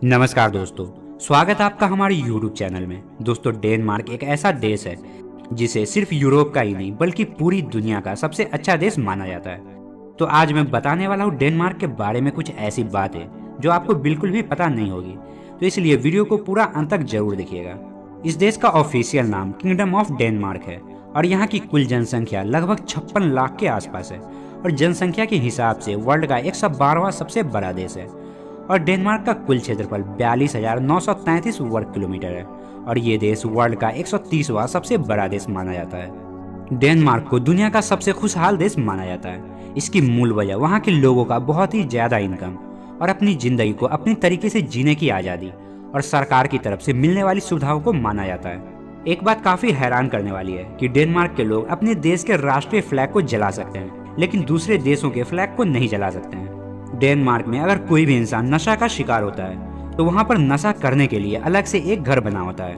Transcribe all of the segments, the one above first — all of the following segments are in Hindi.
नमस्कार दोस्तों, स्वागत है आपका हमारे YouTube चैनल में। दोस्तों, डेनमार्क एक ऐसा देश है जिसे सिर्फ यूरोप का ही नहीं बल्कि पूरी दुनिया का सबसे अच्छा देश माना जाता है। तो आज मैं बताने वाला हूँ डेनमार्क के बारे में कुछ ऐसी बातें जो आपको बिल्कुल भी पता नहीं होगी, तो इसलिए वीडियो को पूरा अंत तक जरूर देखिएगा। इस देश का ऑफिशियल नाम किंगडम ऑफ डेनमार्क है और यहाँ की कुल जनसंख्या लगभग 56 लाख के आसपास है और जनसंख्या के हिसाब से वर्ल्ड का 112वां सबसे बड़ा देश है। और डेनमार्क का कुल क्षेत्रफल 42,933 वर्ग किलोमीटर है और ये देश वर्ल्ड का 130वां सबसे बड़ा देश माना जाता है। डेनमार्क को दुनिया का सबसे खुशहाल देश माना जाता है। इसकी मूल वजह वहाँ के लोगों का बहुत ही ज्यादा इनकम और अपनी जिंदगी को अपनी तरीके से जीने की आज़ादी और सरकार की तरफ से मिलने वाली सुविधाओं को माना जाता है। एक बात काफी हैरान करने वाली है कि डेनमार्क के लोग अपने देश के राष्ट्रीय फ्लैग को जला सकते हैं लेकिन दूसरे देशों के फ्लैग को नहीं जला सकते हैं। डेनमार्क में अगर कोई भी इंसान नशा का शिकार होता है तो वहाँ पर नशा करने के लिए अलग से एक घर बना होता है।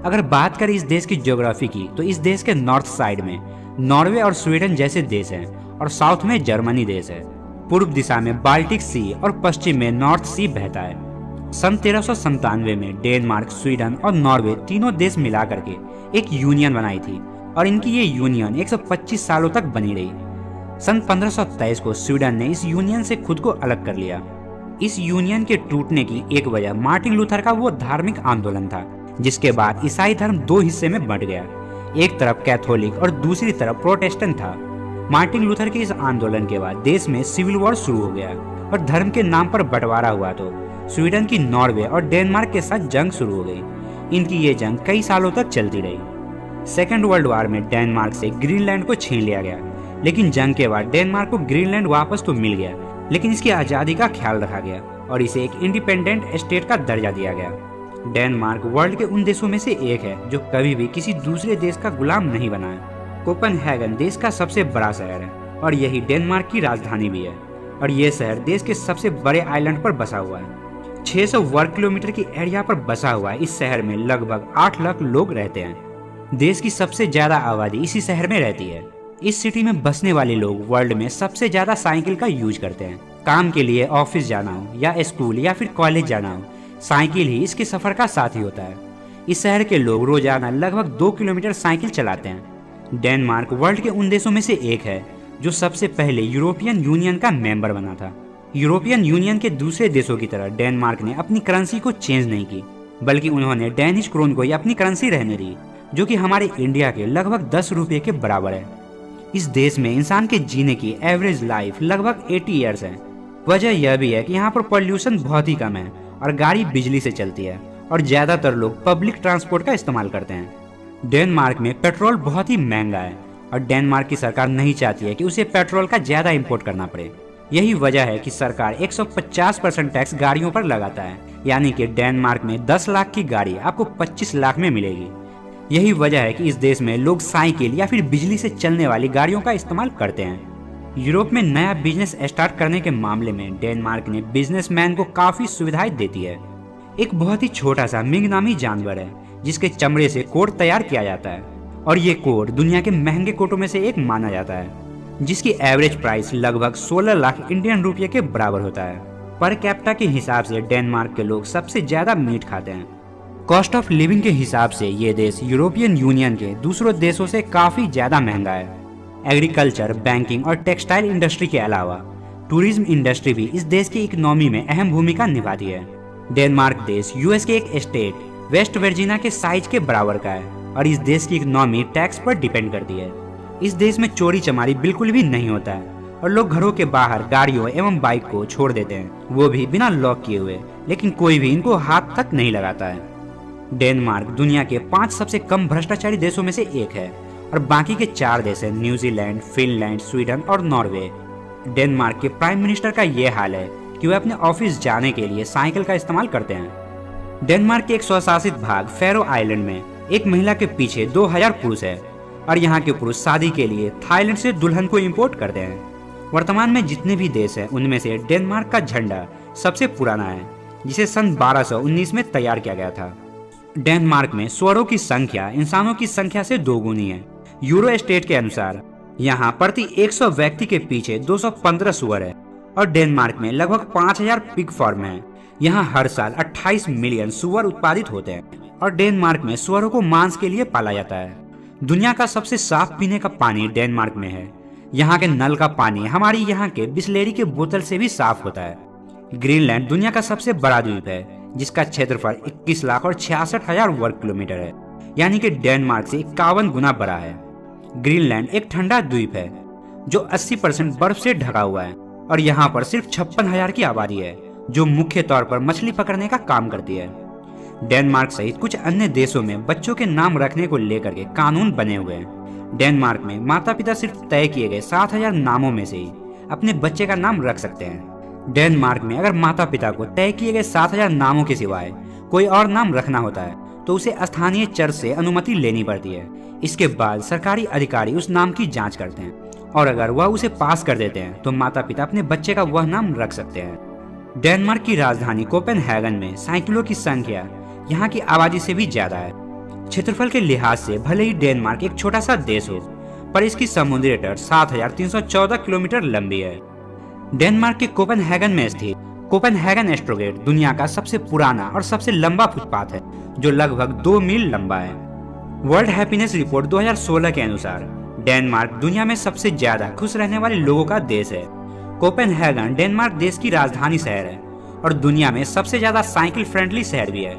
अगर बात करें इस देश की ज्योग्राफी की तो इस देश के नॉर्थ साइड में नॉर्वे और स्वीडन जैसे देश हैं और साउथ में जर्मनी देश है। पूर्व दिशा में बाल्टिक सी और पश्चिम में नॉर्थ सी बहता है। सन 1397 में डेनमार्क, स्वीडन और नॉर्वे तीनों देश मिलाकर के एक यूनियन बनाई थी और इनकी ये यूनियन 125 सालों तक बनी रही। सन 1523 को स्वीडन ने इस यूनियन से खुद को अलग कर लिया। इस यूनियन के टूटने की एक वजह मार्टिन लूथर का वो धार्मिक आंदोलन था जिसके बाद ईसाई धर्म दो हिस्से में बंट गया। एक तरफ कैथोलिक और दूसरी तरफ प्रोटेस्टेंट था। मार्टिन लूथर के इस आंदोलन के बाद देश में सिविल वॉर शुरू हो गया और धर्म के नाम पर बंटवारा हुआ तो स्वीडन की नॉर्वे और डेनमार्क के साथ जंग शुरू हो गई। इनकी ये जंग कई सालों तक चलती रही। सेकेंड वर्ल्ड वॉर में डेनमार्क से ग्रीनलैंड को छीन लिया गया, लेकिन जंग के बाद डेनमार्क को ग्रीनलैंड वापस तो मिल गया लेकिन इसकी आज़ादी का ख्याल रखा गया और इसे एक इंडिपेंडेंट स्टेट का दर्जा दिया गया। डेनमार्क वर्ल्ड के उन देशों में से एक है जो कभी भी किसी दूसरे देश का गुलाम नहीं बना है। कोपेनहेगन देश का सबसे बड़ा शहर है और यही डेनमार्क की राजधानी भी है और ये शहर देश के सबसे बड़े आइलैंड पर बसा हुआ है। 600 वर्ग किलोमीटर की एरिया पर बसा हुआ है। इस शहर में लगभग 8 लाख लोग रहते हैं। देश की सबसे ज्यादा आबादी इसी शहर में रहती है। इस सिटी में बसने वाले लोग वर्ल्ड में सबसे ज्यादा साइकिल का यूज करते हैं। काम के लिए ऑफिस जाना हो या स्कूल या फिर कॉलेज जाना हो, साइकिल ही इसके सफर का साथी होता है। इस शहर के लोग रोजाना लगभग 2 किलोमीटर साइकिल चलाते हैं। डेनमार्क वर्ल्ड के उन देशों में से एक है जो सबसे पहले यूरोपियन यूनियन का मेंबर बना था। यूरोपियन यूनियन के दूसरे देशों की तरह डेनमार्क ने अपनी करेंसी को चेंज नहीं की, बल्कि उन्होंने डेनिश क्रोन को ही अपनी करेंसी रहने दी, जो कि हमारे इंडिया के लगभग 10 रुपये के बराबर है। इस देश में इंसान के जीने की एवरेज लाइफ लगभग 80 ईयर्स है। वजह यह भी है कि यहाँ पर पॉल्यूशन बहुत ही कम है और गाड़ी बिजली से चलती है और ज्यादातर लोग पब्लिक ट्रांसपोर्ट का इस्तेमाल करते हैं। डेनमार्क में पेट्रोल बहुत ही महंगा है और डेनमार्क की सरकार नहीं चाहती है कि उसे पेट्रोल का ज्यादा इम्पोर्ट करना पड़े। यही वजह है कि सरकार 150% टैक्स गाड़ियों पर लगाता है, यानी कि डेनमार्क में 10 लाख की गाड़ी आपको 25 लाख में मिलेगी। यही वजह है कि इस देश में लोग साइकिल या फिर बिजली से चलने वाली गाड़ियों का इस्तेमाल करते हैं। यूरोप में नया बिजनेस स्टार्ट करने के मामले में डेनमार्क ने बिजनेसमैन को काफी सुविधाएं देती है। एक बहुत ही छोटा सा मिंग नामी जानवर है जिसके चमड़े से कोट तैयार किया जाता है और ये कोट दुनिया के महंगे कोटों में से एक माना जाता है, जिसकी एवरेज प्राइस लगभग 16 लाख इंडियन रुपये के बराबर होता है। पर कैपिटा के हिसाब से डेनमार्क के लोग सबसे ज्यादा मीट खाते हैं। कॉस्ट ऑफ लिविंग के हिसाब से ये देश यूरोपियन यूनियन के दूसरों देशों से काफी ज्यादा महंगा है। एग्रीकल्चर, बैंकिंग और टेक्सटाइल इंडस्ट्री के अलावा टूरिज्म इंडस्ट्री भी इस देश की इकोनॉमी में अहम भूमिका निभाती है। डेनमार्क देश यूएस के एक स्टेट वेस्ट वर्जीनिया के साइज के बराबर का है और इस देश की इकोनॉमी टैक्स पर डिपेंड करती है। इस देश में चोरी चमारी बिल्कुल भी नहीं होता है और लोग घरों के बाहर गाड़ियों एवं बाइक को छोड़ देते हैं, वो भी बिना लॉक किए हुए, लेकिन कोई भी इनको हाथ तक नहीं लगाता है। डेनमार्क दुनिया के 5 सबसे कम भ्रष्टाचारी देशों में से एक है और बाकी के 4 देश हैं न्यूजीलैंड, फिनलैंड, स्वीडन और नॉर्वे। डेनमार्क के प्राइम मिनिस्टर का ये हाल है कि वे अपने ऑफिस जाने के लिए साइकिल का इस्तेमाल करते हैं। डेनमार्क के एक स्वशासित भाग फैरो आइलैंड में एक महिला के पीछे 2000 पुरुष है और यहाँ के पुरुष शादी के लिए थाईलैंड से दुल्हन को इम्पोर्ट करते हैं। वर्तमान में जितने भी देश हैं उनमें से डेनमार्क का झंडा सबसे पुराना है, जिसे सन 1219 में तैयार किया गया था। डेनमार्क में सुअरों की संख्या इंसानों की संख्या से 2 गुनी है। यूरो स्टेट के अनुसार यहाँ प्रति 100 व्यक्ति के पीछे 215 सुअर है और डेनमार्क में लगभग 5000 पिग फार्म है, यहाँ हर साल 28 मिलियन सुअर उत्पादित होते हैं और डेनमार्क में सुअरों को मांस के लिए पाला जाता है। दुनिया का सबसे साफ पीने का पानी डेनमार्क में है। यहाँ के नल का पानी हमारी यहाँ के बिस्लेरी के बोतल से भी साफ होता है। ग्रीनलैंड दुनिया का सबसे बड़ा द्वीप है जिसका क्षेत्रफल 21 लाख और 66,000 वर्ग किलोमीटर है, यानी कि डेनमार्क से 51 गुना बड़ा है। ग्रीनलैंड एक ठंडा द्वीप है जो 80% बर्फ से ढका हुआ है और यहाँ पर सिर्फ 56,000 की आबादी है जो मुख्य तौर पर मछली पकड़ने का काम करती है। डेनमार्क सहित कुछ अन्य देशों में बच्चों के नाम रखने को लेकर के कानून बने हुए हैं। डेनमार्क में माता पिता सिर्फ तय किए गए 7,000 नामों में से ही अपने बच्चे का नाम रख सकते हैं। डेनमार्क में अगर माता पिता को तय किए गए 7,000 नामों के सिवाय कोई और नाम रखना होता है तो उसे स्थानीय चर्च से अनुमति लेनी पड़ती है। इसके बाद सरकारी अधिकारी उस नाम की जांच करते हैं और अगर वह उसे पास कर देते हैं तो माता पिता अपने बच्चे का वह नाम रख सकते हैं। डेनमार्क की राजधानी कोपेनहेगन में साइकिलों की संख्या यहाँ की आबादी से भी ज्यादा है। क्षेत्रफल के लिहाज से भले ही डेनमार्क एक छोटा सा देश हो, पर इसकी समुद्री तट 7,314 किलोमीटर लंबी है। डेनमार्क के कोपेनहेगन में स्थित कोपेनहेगन एस्ट्रोगेट दुनिया का सबसे पुराना और सबसे लंबा फुटपाथ है जो लगभग 2 मील लंबा है। वर्ल्ड हैप्पीनेस रिपोर्ट 2016 के अनुसार डेनमार्क दुनिया में सबसे ज्यादा खुश रहने वाले लोगों का देश है। कोपेनहेगन डेनमार्क देश की राजधानी शहर है और दुनिया में सबसे ज्यादा साइकिल फ्रेंडली शहर भी है,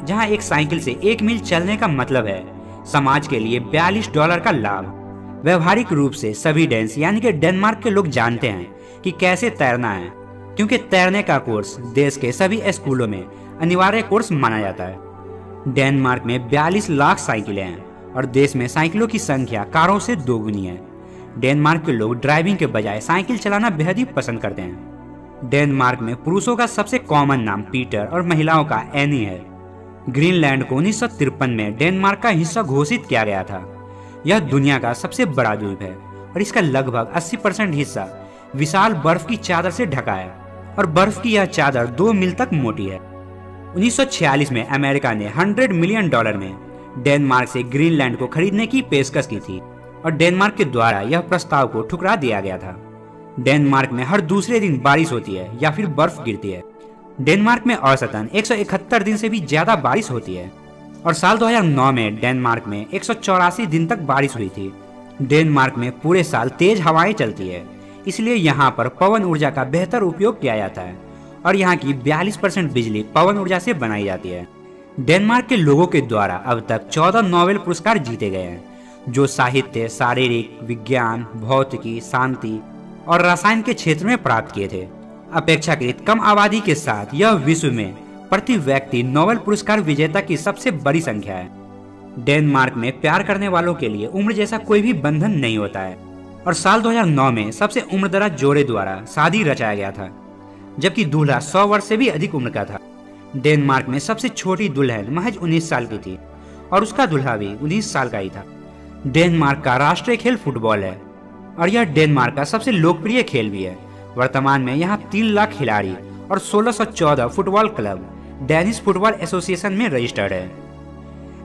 जहां एक साइकिल से 1 मील चलने का मतलब है समाज के लिए $42 का लाभ। व्यवहारिक रूप से सभी डेन्स यानी कि डेनमार्क के लोग जानते हैं कि कैसे तैरना है, क्योंकि तैरने का कोर्स देश के सभी स्कूलों में अनिवार्य कोर्स माना जाता है। डेनमार्क में 42 लाख साइकिलें हैं और देश में साइकिलों की संख्या कारों से 2 गुनी है। डेनमार्क के लोग ड्राइविंग के बजाय साइकिल चलाना बेहद ही पसंद करते हैं। डेनमार्क में पुरुषों का सबसे कॉमन नाम पीटर और महिलाओं का एनी है। ग्रीनलैंड को 1953 में डेनमार्क का हिस्सा घोषित किया गया था। यह दुनिया का सबसे बड़ा द्वीप है और इसका लगभग 80% हिस्सा विशाल बर्फ की चादर से ढका है और बर्फ की यह चादर 2 मील तक मोटी है। 1946 में अमेरिका ने $100 मिलियन में डेनमार्क से ग्रीनलैंड को खरीदने की पेशकश की थी और डेनमार्क के द्वारा यह प्रस्ताव को ठुकरा दिया गया था। डेनमार्क में हर दूसरे दिन बारिश होती है या फिर बर्फ गिरती है। डेनमार्क में औसतन 171 दिन से भी ज्यादा बारिश होती है और साल 2009 में डेनमार्क में 184 दिन तक बारिश हुई थी। डेनमार्क में पूरे साल तेज हवाएं चलती है, इसलिए यहाँ पर पवन ऊर्जा का बेहतर उपयोग किया जाता है और यहाँ की 42% बिजली पवन ऊर्जा से बनाई जाती है। डेनमार्क के लोगों के द्वारा अब तक 14 नोबेल पुरस्कार जीते गए हैं, जो साहित्य, शारीरिक विज्ञान, भौतिकी, शांति और रसायन के क्षेत्र में प्राप्त किए थे। अपेक्षाकृत कम आबादी के साथ यह विश्व में प्रति व्यक्ति नोबेल पुरस्कार विजेता की सबसे बड़ी संख्या है। डेनमार्क में प्यार करने वालों के लिए उम्र जैसा कोई भी बंधन नहीं होता है और साल 2009 में सबसे उम्रदराज जोड़े द्वारा शादी रचाया गया था, जबकि दूल्हा 100 वर्ष से भी अधिक उम्र का था। डेनमार्क में सबसे छोटी दुल्हन महज 19 साल की थी और उसका दूल्हा भी 19 साल का ही था। डेनमार्क का राष्ट्रीय खेल फुटबॉल है और यह डेनमार्क का सबसे लोकप्रिय खेल भी है। वर्तमान में यहाँ 3 लाख खिलाड़ी और 1614 football club Danish football association में रजिस्टर्ड है।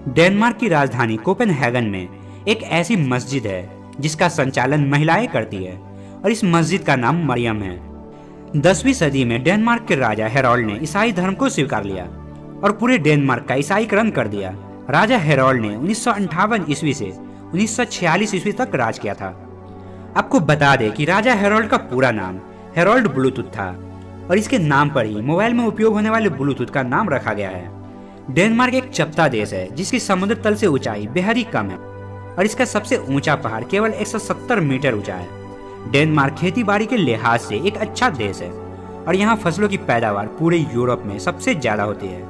डेनमार्क की राजधानी कोपेनहेगन में एक ऐसी मस्जिद है जिसका संचालन महिलाएं करती है और इस मस्जिद का नाम मरियम है। 10वीं सदी में डेनमार्क के राजा हेरोल्ड ने ईसाई धर्म को स्वीकार लिया और पूरे डेनमार्क का ईसाईकरण कर दिया। राजा हेरोल्ड ने 1958 ईस्वी से 1946 ईस्वी तक राज किया था। आपको बता दें कि राजा हेरोल्ड का पूरा नाम हेरोल्ड ब्लूटूथ था और इसके नाम पर ही मोबाइल में उपयोग होने वाले ब्लूटूथ का नाम रखा गया है। डेनमार्क एक चपटा देश है जिसकी समुद्र तल से ऊंचाई बेहद ही कम है और इसका सबसे ऊंचा पहाड़ केवल 170 मीटर ऊंचा है। डेनमार्क खेती बाड़ी के लिहाज से एक अच्छा देश है और यहाँ फसलों की पैदावार पूरे यूरोप में सबसे ज्यादा होती है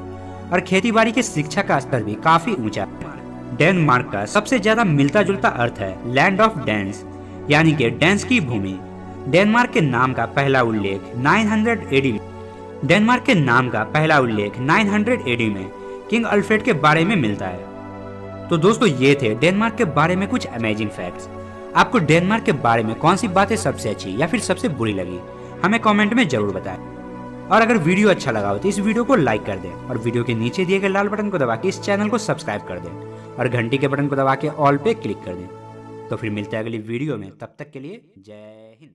और खेती बाड़ी की शिक्षा का स्तर भी काफी ऊंचा है। डेनमार्क का सबसे ज्यादा मिलता जुलता अर्थ है लैंड ऑफ डेंस, यानी कि डेंस की भूमि। डेनमार्क के नाम का पहला उल्लेख 900 एडी में किंग अल्फ्रेड के बारे में मिलता है। तो दोस्तों ये थे डेनमार्क के बारे में कुछ अमेजिंग फैक्ट्स। आपको डेनमार्क के बारे में कौन सी बातें सबसे अच्छी या फिर सबसे बुरी लगी, हमें कमेंट में जरूर बताएं। और अगर वीडियो अच्छा लगा हो तो इस वीडियो को लाइक कर दें और वीडियो के नीचे दिए गए लाल बटन को दबा के इस चैनल को सब्सक्राइब कर दें और घंटी के बटन को दबा के ऑल पे क्लिक कर दें। तो फिर मिलते हैं अगली वीडियो में, तब तक के लिए जय हिंद।